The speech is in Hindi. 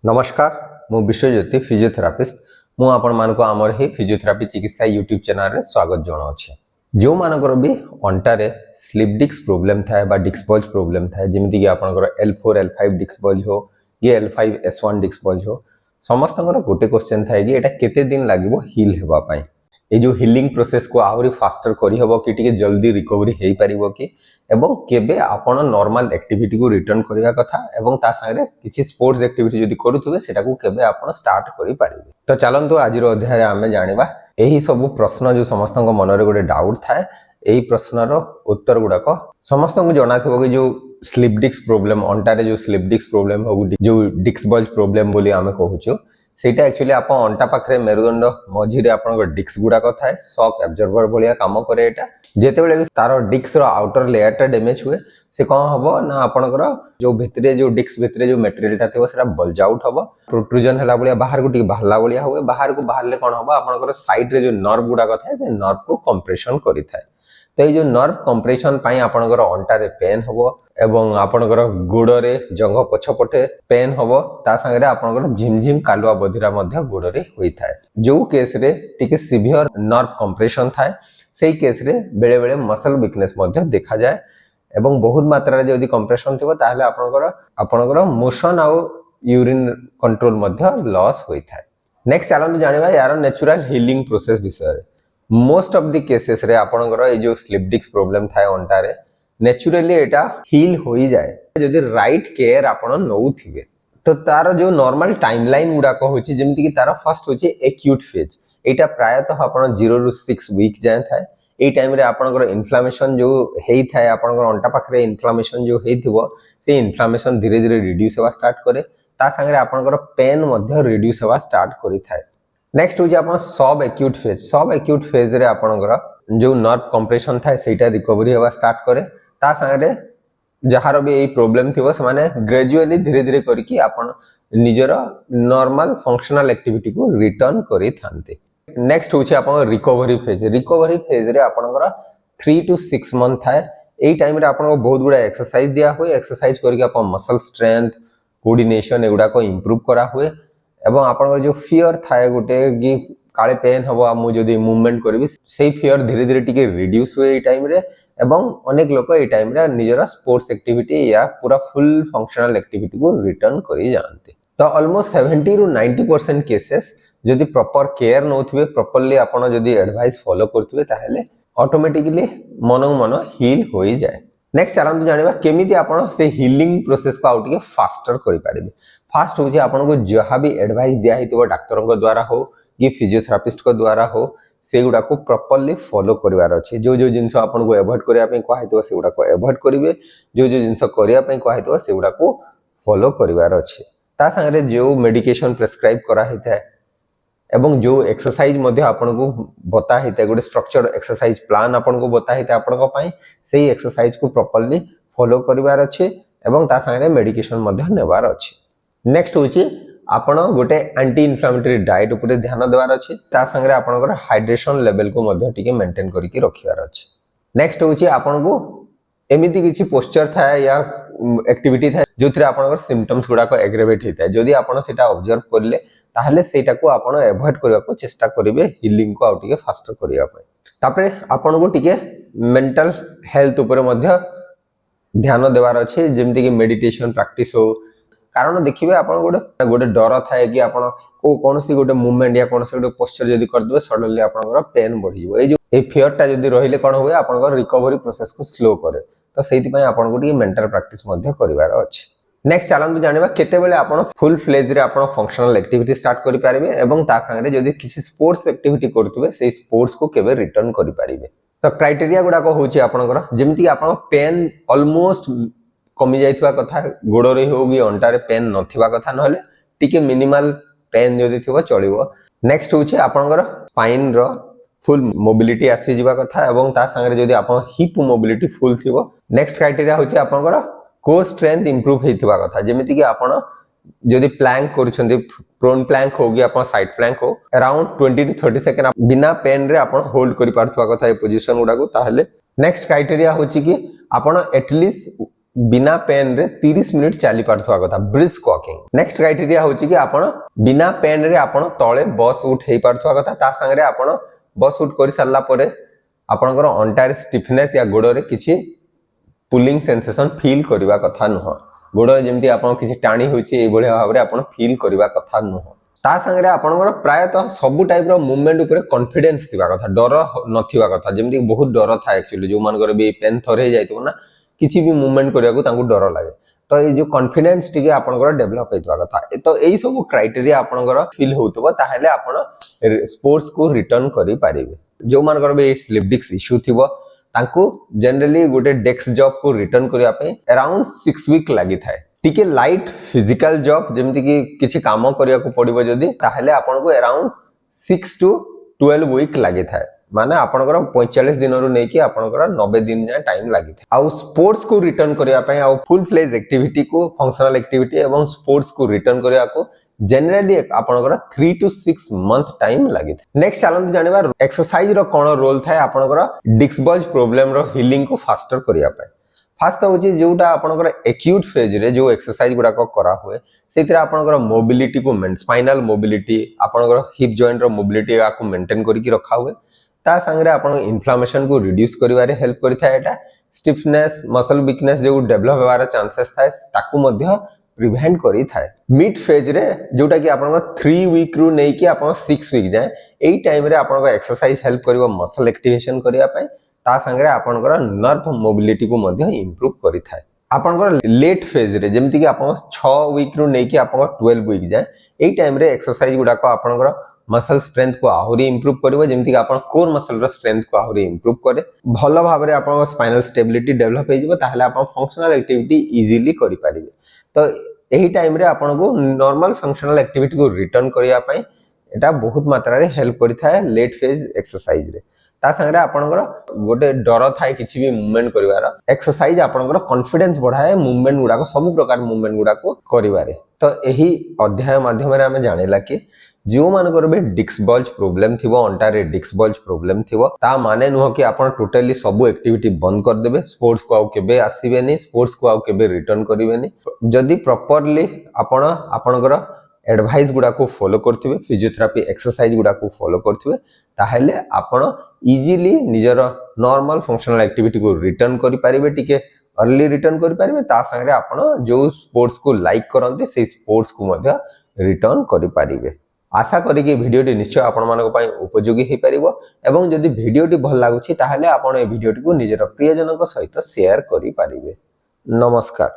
नमस्कार मु विश्वज्योति फिजियोथेरापिस्ट मु आपण मानको आमर ही फिजियोथेरापी चिकित्सा यूट्यूब चैनल रे स्वागत जणाउछि। जो मानकर भी अंटा रे स्लिप डिस्क प्रॉब्लम थाए बा डिस्क बल्ज प्रॉब्लम थाए जेमिति कि आपनकर L4 L5 डिस्क बल्ज हो ये L5 S1 डिस्क बल्ज हो समस्तकर गोटे क्वेश्चन थाए कि एटा केते दिन लागिवो हील हेबा पई ए जो हीलिंग प्रोसेस को आउरी फास्टर करी हबो कि टिके जल्दी रिकवरी हेई परिबो कि एवं केबे आपण नॉर्मल एक्टिविटी को रिटर्न करिया कथा एवं ता संगे किछि स्पोर्ट्स एक्टिविटी जदि करूथुबे सेटा को केबे आपण स्टार्ट करि परिबे। तो चलंतु आजिर अध्याय रे आमे जानिबा एही सब प्रश्न जो समस्तक मन रे गोटे डाउट थाए एही प्रश्नर उत्तर गुडाक समस्तक जणाथिबो कि जो स्लिप डिस्क प्रॉब्लम अंटा रे जो स्लिप डिस्क प्रॉब्लम हो जो डिस्क बल्ज प्रॉब्लम बोली आमे कहूछु सेटा एक्चुअली आपण अंटा पाखरे मेरुदंड मझी रे आपण डिस्क गुडाक थाए शॉक एब्जॉर्बर भलिया काम करे एटा जेतेबेले भी तार डिस्क रो आउटर लेयर टा डैमेज हुए से कौन हबो ना आपनकर जो भितरे जो डिस्क भितरे जो मटेरियल ता थिबो सेटा बल्ज आउट हबो प्रोट्रूजन हला बलिया बाहर को टिक बाहरला बलिया हुए बाहर को बाहरले कौन हबो आपनकर साइड रे जो नर्व गुडा कथा से नर्व को कंप्रेशन करि थाए। तो ये जो नर्व कंप्रेशन पई आपनकर अंटा रे पेन हबो एवं आपनकर गोड़ रे जंघ पछपटे पेन हबो ता संगे आपनकर झिमझिम कालुआ बधिरा मध्ये गोड़ रे होई थाए। जो केस रे टिके सीवियर नर्व कंप्रेशन थाए सेही केस रे बेले बेले मसल वीकनेस मध्ये देखा जाए एवं बहुत मात्रा रे यदि कंप्रेशन थिबो ताहले आपनकर मोशन आउ यूरिन कंट्रोल मध्ये लॉस होई थाए। नेक्स्ट चलन जानिबा यार नेचुरल हीलिंग प्रोसेस विषय रे मोस्ट ऑफ द केसेस रे आपनकर ए जो स्लिप डिस्क प्रॉब्लम थाए अंटा रे नेचुरली एटा हील होई जाए यदि राइट केयर आपण नउथिबे। तो तार जो नॉर्मल टाइमलाइन गुडा को होची जेमिति कि तार फर्स्ट होची एक्यूट फेज एटा प्रायतः आपण 0 रु 6 वीक जाय थाए ए टाइम रे आपनकर इन्फ्लेमेशन जो हेई थाए आपनकर अंटा पाखरे इन्फ्लेमेशन जो हेइथिबो से इन्फ्लेमेशन धीरे धीरे रिड्यूस होवा स्टार्ट करे ता संगे आपनकर पेन मध्ये रिड्यूस होवा स्टार्ट करि थाए। नेक्स्ट होची आपण सब एक्यूट फेज रे आपनकर जो नर्व कंप्रेशन थाए सेटा रिकवरी होवा स्टार्ट करे ता संगे जहार भी ए प्रॉब्लम थिबो से माने ग्रेजुअली धीरे धीरे करके आपण निजर नॉर्मल फंक्शनल एक्टिविटी को रिटर्न करि थांते। नेक्स्ट होची आपण रिकवरी फेज रे आपनकर 3 to 6 मंथ थाए एई टाइम रे आपन बहुत गुडा एक्सरसाइज दिया हुए एक्सरसाइज करके आपण मसल स्ट्रेंथ कोऑर्डिनेशन एगुडा को इंप्रूव करा हुए एवं आपन जो फियर थाए गुटे कि काले पेन हबो आ मु जदी मूवमेंट करबी सेही फियर धीरे धीरे टिके रिड्यूस हुए एई टाइम रे एवं अनेक लोक एई टाइम रे निजरा स्पोर्ट्स एक्टिविटी या पूरा फुल फंक्शनल एक्टिविटी को रिटर्न करि जानते। तो ऑलमोस्ट 70 to 90% केसेस जदि प्रॉपर केयर नउथिबे प्रॉपर्ली आपण जदि एडवाइस फॉलो करथिबे ताहेले ऑटोमेटिकली मन मन हील होई जाए। नेक्स्ट चलन जानिबा केमिति आपण से हीलिंग प्रोसेस को आउट के फास्टर करि पारिबे। फास्ट होची आपण को जहा भी एडवाइस दिया हितबो डाक्टरन को द्वारा हो कि फिजियोथेरापिस्ट को द्वारा हो सेगुडा को प्रॉपर्ली फॉलो करिवार अछि। जो जो जिंस आपण को अवॉइड करिया पई कहै हितबो सेगुडा को अवॉइड करिवे जो जो जिंस करिया पई कहै हितबो सेगुडा को फॉलो करिवार अछि। ता संगे जो मेडिकेशन प्रिस्क्राइब करा हितै एवं जो एक्सरसाइज मध्ये आपण को बता हिते गोटे स्ट्रक्चर एक्सरसाइज प्लान आपण को बता हिते आपण को पई सेही एक्सरसाइज को प्रॉपर्ली फॉलो करिवार अछि एवं ता संगे मेडिकेशन मध्ये नेबार अछि। नेक्स्ट होची आपण गोटे एंटी इन्फ्लेमेटरी डाइट ऊपर ध्यान देबार अछि ता संगे आपनकर हाइड्रेशन लेवल को मध्ये टिके मेंटेन करके रखिवार अछि। नेक्स्ट होची आपण को एमिति किछि पोस्चर थाए या एक्टिविटी थाए जोथिरे आपनकर सिम्पटम्स गुडा को एग्रेवेट हिताय जदी आपण सेटा ऑब्जर्व करले ताहले सेटा को आपण अवॉइड करबा को चेष्टा करिवे हीलिंग को आउट के फास्टर करिया पय। तापरे आपण को टिके मेंटल हेल्थ ऊपर मध्ये ध्यान देबार अछि जेमति कि मेडिटेशन प्रैक्टिस हो कारण देखिबे आपण गोटे डर थाए कि आपण को कोनसी गोटे मूवमेंट या कोनसी गोटे पोस्चर जदी कर देबे सडनली आपनकर पेन बढ़िबो ए जो ए फियर ता जदी रहिले कोन होय आपनकर रिकवरी प्रोसेस को स्लो करे तो सेति पय आपण को टिके मेंटल प्रैक्टिस मध्ये करिवार अछि। नेक्स्ट चलन जानिबा केते बेले आपण फुल फ्लेज रे आपण फंक्शनल एक्टिविटी स्टार्ट करि पारिबे एवं ता संगे जदी किछि स्पोर्ट्स एक्टिविटी करथुबे सेही स्पोर्ट्स को केबे रिटर्न करि पारिबे। तो क्राइटेरिया गुडा को होची आपनकर जेमिति आपण पेन ऑलमोस्ट कमी जाइथवा कथा गोड़ रे होगी अंटा रे पेन नथिबा कथा नहले टिके मिनिमल पेन जदी थिबो चलिबो। नेक्स्ट होची आपनकर स्पाइन रो फुल मोबिलिटी आसी जिबा कथा एवं ता संगे जदी आपण हिप मोबिलिटी फुल थिबो। नेक्स्ट क्राइटेरिया होची आपनकर कोर स्ट्रेंथ इंप्रूव हेतिबा कथा जेमिति कि आपण जदी प्लैंक करूछन्ती प्रोन प्लैंक होगी आपण साइड प्लैंक हो अराउंड 20 to 30 सेकंड बिना पेन रे आपण होल्ड करि पारथवा कथा ए पोजीशन गुडा को ताहले। नेक्स्ट क्राइटेरिया होची कि आपण एटलीस्ट बिना पेन रे 30 मिनिट चली पारथवा कथा ब्रिस्क वॉकिंग। नेक्स्ट क्राइटेरिया होची कि आपण बिना पेन रे आपण तळे बस उठ हे पारथवा कथा ता संगे आपण बस उठ करि सारला परे आपनकर अंटा रे स्टिफनेस या गोड़ रे किछि पुलिंग सेंसेशन फील करबा कथा नुह। गोड़ रे जेमति आपण किछि टाणी होछि ए बळे भाबरे आपण फील करबा कथा नुह। ता संगे आपनकर प्रायतः सब टाइप रो मूवमेंट ऊपर कॉन्फिडेंस थिबा कथा डर नथिबा कथा जेमति बहुत डर था एक्चुअली जो मानकर भी पेन थरे जाइतो ना किछि भी मूवमेंट करिया को तांको डर लागे तो ए जो कॉन्फिडेंस टिके आपनकर डेवलप हेतबा कथा तो एई सब क्राइटेरिया आपनकर फिल होतबो ताहेले आपण स्पोर्ट्स को रिटर्न करि पारिबे। जो मानकर भी स्लिप डिस्क इश्यू थिबो तांको जनरली गोटे डेस्क जॉब को रिटर्न करिया पे अराउंड 6 वीक लागि थाए टिके लाइट फिजिकल जॉब जेमति कि किछि काम करिया को पड़िबो जदी ताहेले आपन को अराउंड 6 to 12 वीक लागि थाए माने आपनकर 45 दिन रु नै कि आपनकर 90 दिन जा टाइम लागि थाए। आ स्पोर्ट्स को रिटर्न करिया पे आ फुल फ्लेज एक्टिविटी को फंक्शनल एक्टिविटी एवं स्पोर्ट्स को रिटर्न करिया को जनरली आपनकर 3 to 6 मंथ टाइम लागि थाए। नेक्स्ट चलन जानिबा एक्सरसाइज रो कोन रोल थाए आपनकर डिस्क बल्ज प्रॉब्लम रो हीलिंग को फास्टर करिया पे। फास्ट होची जोटा आपनकर एक्यूट फेज रे जो एक्सरसाइज गुडा को करा हुए सेतिर आपनकर मोबिलिटी को स्पाइनल मोबिलिटी आपनकर हिप जॉइंट रो मोबिलिटी को मेंटेन करी रखा हुए ता संगे आपन इन्फ्लेमेशन को रिड्यूस करिवारे हेल्प करिथा एटा स्टिफनेस मसल वीकनेस जो डेवलप होवार चांसेस थाए ताकू मध्य प्रिवेंट करी थाए। मिड फेज रे जोटा कि आपन 3 वीक रु नै कि आपन 6 वीक जाय एई टाइम रे आपन एक्सरसाइज हेल्प करिवो मसल एक्टिवेशन करिया पय ता संगे आपनकर नर्व मोबिलिटी को मध्य इंप्रूव करि थाए। आपनकर लेट फेज रे जेमति कि आपन 6 वीक रु नै कि आपन 12 वीक जाय एई टाइम रे एक्सरसाइज गुडा को आपनकर मसल स्ट्रेंथ को आहुरी इंप्रूव करिवो जेमति कि आपन कोर मसल रो स्ट्रेंथ को आहुरी इंप्रूव करे भलो भाबरे आपन स्पाइनल स्टेबिलिटी डेवलप हे जिवो ताहले आपन फंक्शनल एक्टिविटी इजीली करि पारिबे। तो एही टाइम रे आपन को नॉर्मल फंक्शनल एक्टिविटी को रिटर्न करिया पय एटा बहुत मात्रा रे हेल्प करि थाए लेट फेज एक्सरसाइज रे। ता संगे आपनकर गोटे डर थाए किछि भी मूवमेंट करिवार एक्सरसाइज आपनकर कॉन्फिडेंस बढ़ाए मूवमेंट गुडा को सब प्रकार मूवमेंट गुडा को करिवारे। तो एही अध्याय माध्यम रे हमें जानिला कि जो मानकर भी डिस्क बल्ज प्रॉब्लम थिबो अंटा रे डिस्क बल्ज प्रॉब्लम थिबो ता माने नुह कि आपन टोटली सब एक्टिविटी बंद कर देबे स्पोर्ट्स को आउ केबे आसीबे नै स्पोर्ट्स को आउ केबे रिटर्न करिवे नै जदी प्रॉपर्ली आपन आपनकर एडवाइस गुडा को फॉलो करथिबे फिजियोथेरापी एक्सरसाइज गुडा को फॉलो करथिबे ताहेले आपन इजीली निजर नॉर्मल फंक्शनल एक्टिविटी को रिटर्न करि पारिबे टिके अर्ली रिटर्न करि पारिबे ता संगे आपन जो स्पोर्ट्स को लाइक करंते से स्पोर्ट्स को मध्य रिटर्न करि पारिबे। आशा करी कि वीडियोटी निश्चय आपण मानको पई उपयोगी हे परिबो एवं जदि वीडियोटी भल लागुछि ताहले आपण ए वीडियोटी को निजर प्रियजनक सहित शेयर करि पारिबे। नमस्कार।